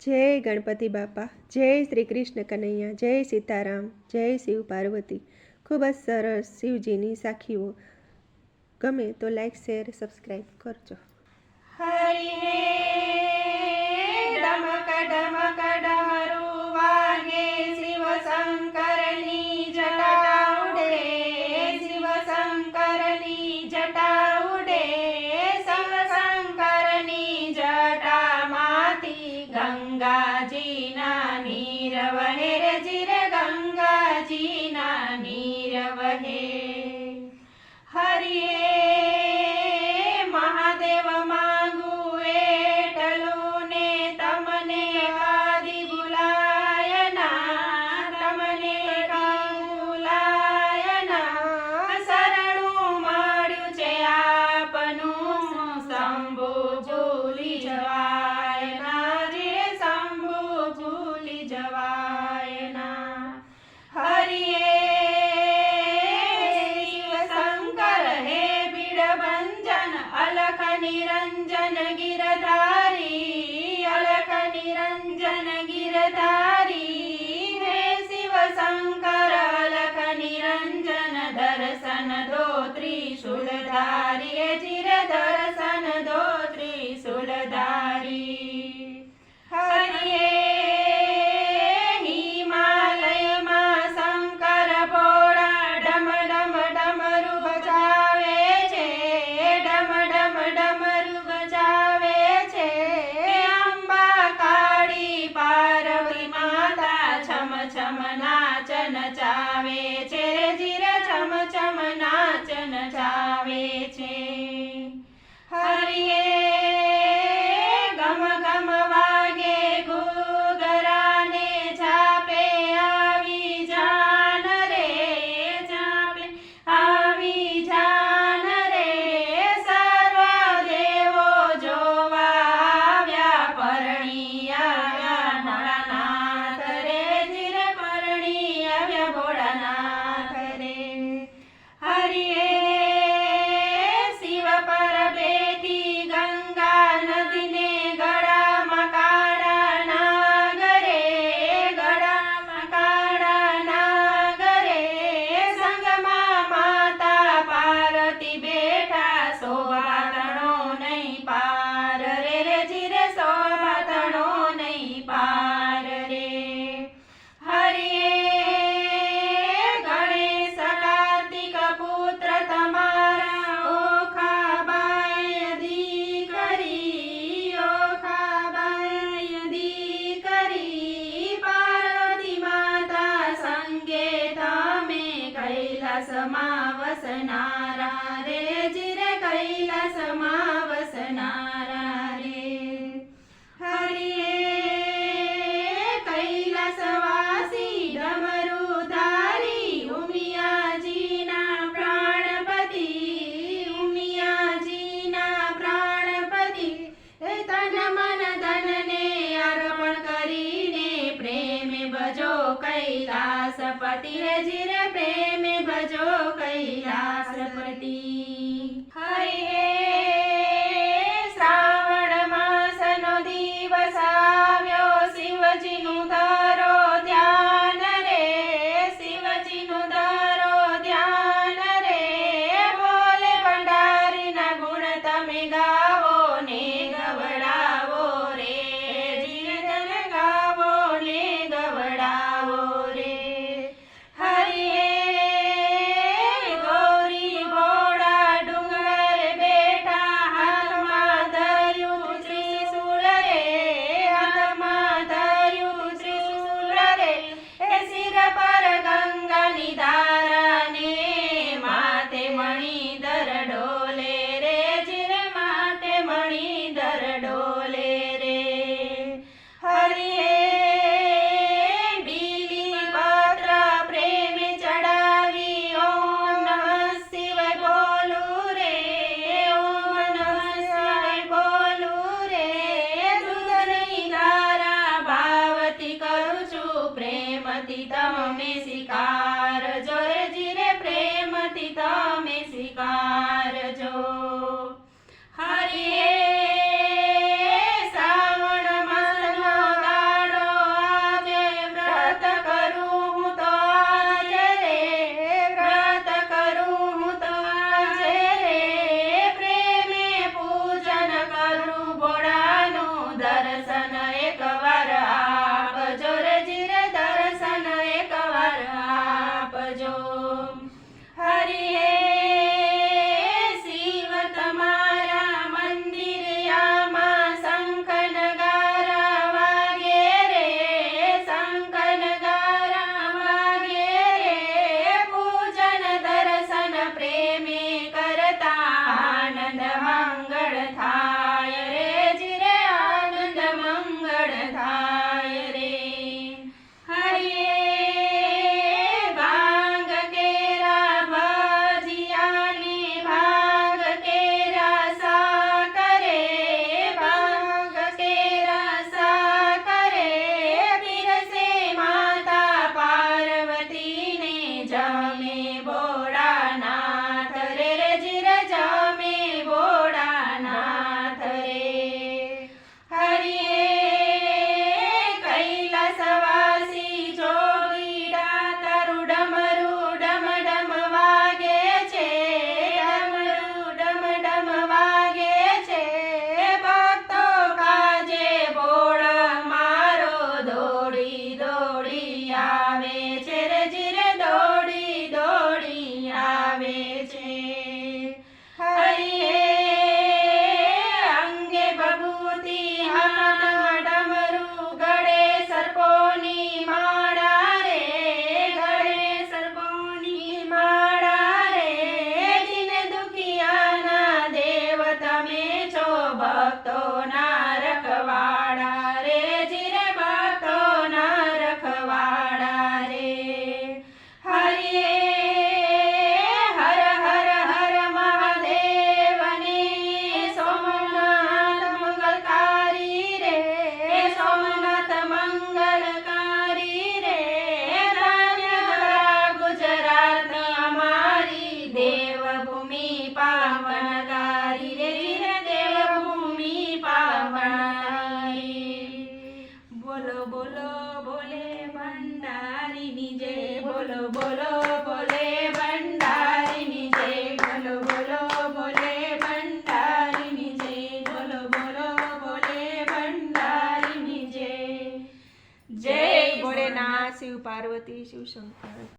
જય ગણપતિ બાપા, જય શ્રી કૃષ્ણ કનૈયા, જય સીતારામ, જય શિવ પાર્વતી. ખૂબ જ સરસ શિવજીની સાખીઓ. ગમે તો લાઈક, શેર, સબસ્ક્રાઈબ કરજો. હરિ હે ડમક ડમક ડમરૂ વાગે, શિવ શંકરની જટા ઉડે, શિવ શંકરની જટા ઉડે, શિવ શંકરની જટામાંથી ગંગાજીના નીર વહે રે જીરે, ગંગાજીના નીર વહે. હરિ હે મહાદેવ માંગુ એટલું ને તમને કદી ભૂલાય ના, તમને કદી ભૂલાય ના. શરણું મળ્યું છે આપનું, શંભુ ભૂલી જવાય ના રે, શંભુ ભૂલી જવાય ના. હરિ હે અલખ નિરંજન ગિરધારી, અલખ નિરંજન ગિરધારી. હે શિવ શંકર અલખ નિરંજન, દર્શન દો ત્રિશૂલધારી, હે ચિર દર્શન દો ત્રિશૂલધારી. હરિ હે હિમાલયમાં શંકર ભોળા ડમ ડમ ડમરૂ બજાવે છે, ડમ ડમ ડમરૂ બજાવે છે. અંબા કાળી પાર્વતી માતા છમ છમ નાચ નચાવે છે, જીરે છમ છમ નાચ નચાવે છે. હરિ હે ગમ ગમ વાગે ઘૂઘરાને ઝાપે આવી જાન રે, ઝાપે આવી જાન રે. સર્વ દેવો જોવા આવ્યા, પરણી આવ્યા ભોળાનાથ રે, જીરે પરણી આવ્યા ભોળાનાથ રે. હરિ હે શિવ પર બેઠી ગંગા નદીને ગળામાં કાળા નાગ રે, ગળામાં કાળા નાગ રે. સંગમાં માતા પાર્વતી બેઠા, શોભા તણો નહીં પાર રે, રે જીરે શોભા તણો નહીં પાર રે. હરિ હે ગણેશ કાર્તિક પુત્ર તમારા, ઓખાબાઈ દીકરી, ઓખાબાઈ દીકરી. પાર્વતી માતા સંગે તમે કૈલાસમાં વસનારા રે, જીરે કૈલાસમાં વસનારા રે. હરિ હે કૈલાસવાસી ડમરૂધારી, ઉમિયાજીના પ્રાણપતિ, ઉમિયાજીના પ્રાણપતિ. તન મન ધનને અર્પણ કરીને પ્રેમે ભજો કૈલાસપતિ રે, જીરે પ્રેમે ભજો કૈલાસપતિ. હરિ હે શ્રાવણ માસનો દિવસ આવ્યો, શિવજીનું ધરો ધ્યાન રે, શિવજીનું ધરો ધ્યાન રે. બોલે ભંડારીના ગુણ તમે ગાવો ને ગવડાવો રે, જીરે તમે ગાવો ને ગવડાવો રે. હરિ હે ગૌરી ભોળા ડુંગર બેઠા, હાથમાં ધર્યું ત્રિશૂળ રે, હાથમાં ધર્યું ત્રિશૂળ રે. એ શિર પર ગંગાની ધારા ને માથે મણિધર ડોલે રે, જીરે માથે મણિધર ડોલે રે. હરિ હે બીલી પત્ર પ્રેમે ચડાવી, ઓમ નમઃ શિવાય બોલું રે, ઓમ નમઃ શિવાય બોલું રે. દૂધની ધારા ભાવથી કરું છું, પ્રેમથી તમે સ્વીકારજો રે, જીરે પ્રેમથી તમે સ્વીકારજો. હરિ હે શ્રાવણ માસનો પાર્વતી શિવ શંકર.